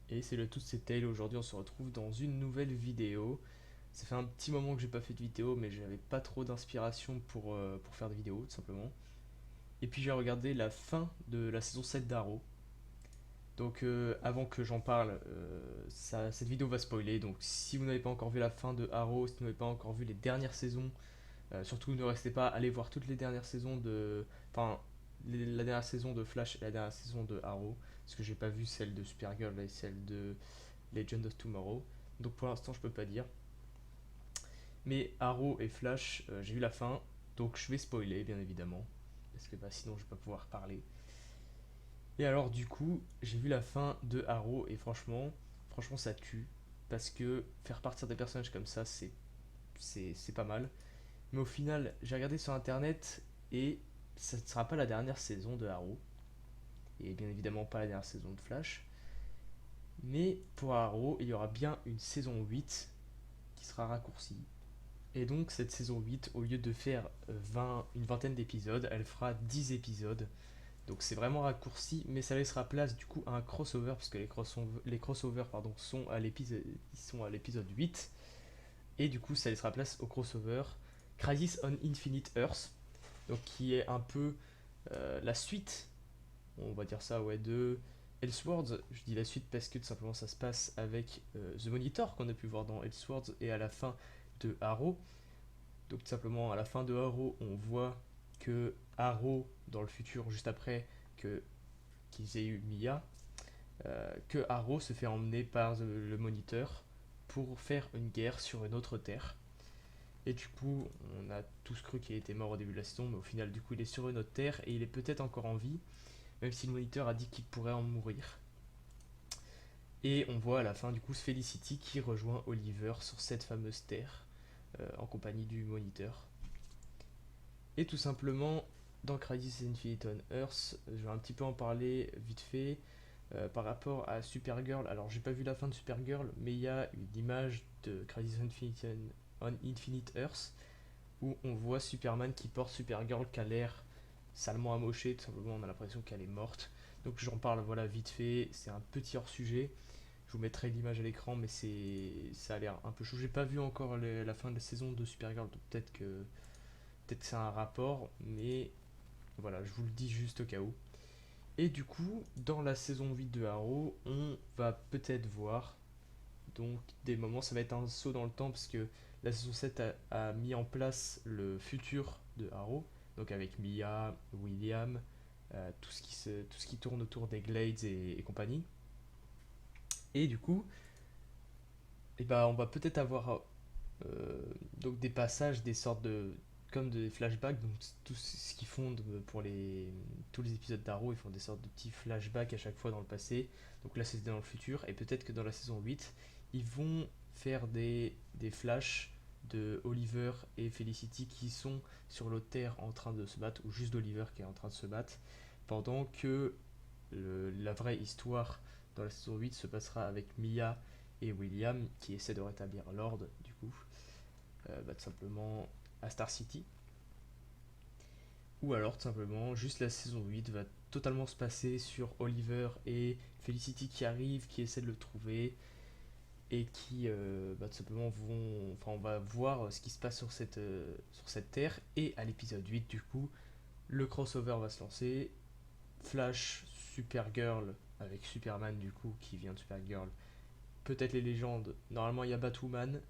Et c'est le tout, c'est Tail. Aujourd'hui, on se retrouve dans une nouvelle vidéo. Ça fait un petit moment que j'ai pas fait de vidéo, mais j'avais pas trop d'inspiration pour faire des vidéos, tout simplement. Et puis j'ai regardé la fin de la saison 7 d'Arrow. Donc avant que j'en parle, cette vidéo va spoiler. Donc si vous n'avez pas encore vu la fin de Arrow, si vous n'avez pas encore vu les dernières saisons, surtout ne restez pas, allez voir toutes les dernières saisons de... Enfin, la dernière saison de Flash et la dernière saison de Arrow. Parce que j'ai pas vu celle de Supergirl et celle de Legend of Tomorrow. Donc pour l'instant, je peux pas dire. Mais Arrow et Flash, j'ai vu la fin. Donc je vais spoiler, bien évidemment. Parce que sinon, je vais pas pouvoir parler. Et alors, du coup, j'ai vu la fin de Arrow et franchement, ça tue. Parce que faire partir des personnages comme ça, c'est pas mal. Mais au final, j'ai regardé sur internet et ça ne sera pas la dernière saison de Arrow. Et bien évidemment, pas la dernière saison de Flash. Mais pour Arrow, il y aura bien une saison 8 qui sera raccourcie. Et donc cette saison 8, au lieu de faire une vingtaine d'épisodes, elle fera 10 épisodes. Donc c'est vraiment raccourci, mais ça laissera place du coup à un crossover, puisque les crossovers sont à l'épisode 8. Et du coup ça laissera place au crossover Crisis on Infinite Earth, donc qui est un peu la suite, on va dire ça, ouais, de Elseworlds. Je dis la suite parce que tout simplement ça se passe avec The Monitor qu'on a pu voir dans Elseworlds et à la fin de Arrow. Donc tout simplement à la fin de Arrow, on voit que Arrow, dans le futur, juste après que qu'ils aient eu Mia, que Arrow se fait emmener par le Moniteur pour faire une guerre sur une autre Terre. Et du coup, on a tous cru qu'il était mort au début de la saison, mais au final, du coup, il est sur une autre Terre et il est peut-être encore en vie, même si le Moniteur a dit qu'il pourrait en mourir. Et on voit à la fin, du coup, Felicity qui rejoint Oliver sur cette fameuse Terre, en compagnie du Moniteur. Et tout simplement, dans Crisis Infinite on Earth, je vais un petit peu en parler vite fait par rapport à Supergirl. Alors, j'ai pas vu la fin de Supergirl, mais il y a une image de Crisis on Infinite Earth où on voit Superman qui porte Supergirl qui a l'air salement amochée. Tout simplement, on a l'impression qu'elle est morte. Donc, j'en parle voilà vite fait. C'est un petit hors sujet. Je vous mettrai l'image à l'écran, mais ça a l'air un peu chaud. J'ai pas vu encore la fin de la saison de Supergirl, donc peut-être que c'est un rapport, mais voilà, je vous le dis juste au cas où. Et du coup, dans la saison 8 de Arrow, on va peut-être voir donc des moments, ça va être un saut dans le temps parce que la saison 7 a mis en place le futur de Arrow, donc avec Mia, William, tout ce qui tourne autour des Glades et compagnie. Et du coup, on va peut-être avoir donc des passages, des sortes de comme des flashbacks, donc tout ce qu'ils font pour tous les épisodes d'Arrow, ils font des sortes de petits flashbacks à chaque fois dans le passé. Donc là, c'est dans le futur, et peut-être que dans la saison 8 ils vont faire des flashs de Oliver et Felicity qui sont sur l'autre Terre en train de se battre, ou juste d'Oliver qui est en train de se battre, pendant que la vraie histoire dans la saison 8 se passera avec Mia et William qui essaient de rétablir l'ordre, du coup, tout simplement à Star City. Ou alors, tout simplement, juste la saison 8 va totalement se passer sur Oliver et Felicity qui arrivent, qui essaient de le trouver, et qui, tout simplement, vont. Enfin, on va voir ce qui se passe sur cette terre. Et à l'épisode 8, du coup, le crossover va se lancer. Flash, Supergirl, avec Superman, du coup, qui vient de Supergirl. Peut-être les légendes. Normalement, il y a Batwoman,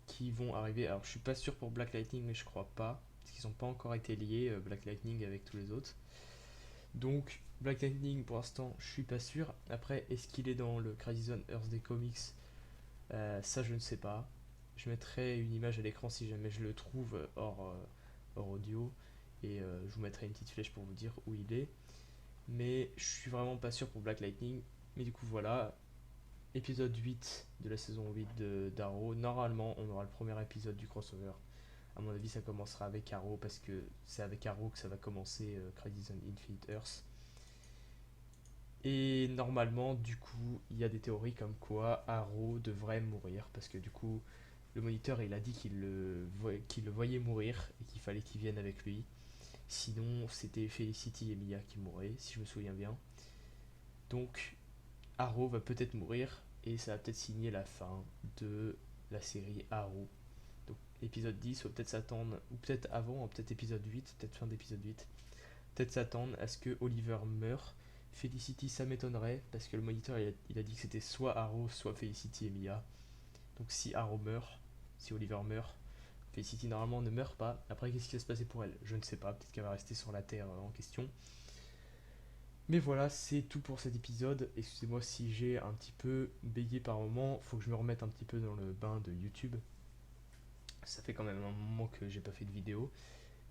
qui vont arriver. Alors, je suis pas sûr pour Black Lightning, mais je crois pas. Parce qu'ils n'ont pas encore été liés, Black Lightning avec tous les autres. Donc, Black Lightning, pour l'instant, je suis pas sûr. Après, est-ce qu'il est dans le Crisis on Earth des comics? Ça, je ne sais pas. Je mettrai une image à l'écran si jamais je le trouve hors audio. Et je vous mettrai une petite flèche pour vous dire où il est. Mais je suis vraiment pas sûr pour Black Lightning. Mais du coup, voilà. Épisode 8 de la saison 8 d'Arrow. Normalement, on aura le premier épisode du crossover. À mon avis, ça commencera avec Arrow parce que c'est avec Arrow que ça va commencer Crisis on Infinite Earth. Et normalement, du coup, il y a des théories comme quoi Arrow devrait mourir parce que du coup, le moniteur il a dit qu'il le voyait mourir et qu'il fallait qu'il vienne avec lui. Sinon, c'était Felicity et Mia qui mourraient, si je me souviens bien. Donc, Arrow va peut-être mourir et ça va peut-être signer la fin de la série Arrow. Donc épisode 10, ou peut-être s'attendre, ou peut-être avant, peut-être épisode 8, peut-être fin d'épisode 8. Peut-être s'attendre à ce que Oliver meure. Felicity, ça m'étonnerait, parce que le moniteur il a dit que c'était soit Arrow, soit Felicity et Mia. Donc si Arrow meurt, si Oliver meurt, Felicity normalement ne meurt pas. Après, qu'est-ce qui va se passer pour elle? Je ne sais pas, peut-être qu'elle va rester sur la Terre en question. Mais voilà, c'est tout pour cet épisode. Excusez-moi si j'ai un petit peu bégayé par moment. Faut que je me remette un petit peu dans le bain de YouTube. Ça fait quand même un moment que j'ai pas fait de vidéo.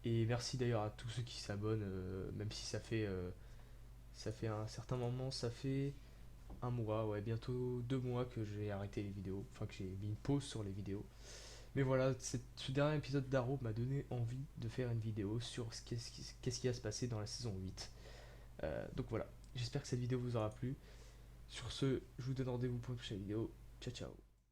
Et merci d'ailleurs à tous ceux qui s'abonnent, même si ça fait un certain moment, ça fait un mois, ouais, bientôt 2 mois que j'ai arrêté les vidéos, enfin que j'ai mis une pause sur les vidéos. Mais voilà, ce dernier épisode d'Arrow m'a donné envie de faire une vidéo sur qu'est-ce qui va se passer dans la saison 8. Donc voilà, j'espère que cette vidéo vous aura plu. Sur ce, je vous donne rendez-vous pour une prochaine vidéo. Ciao ciao.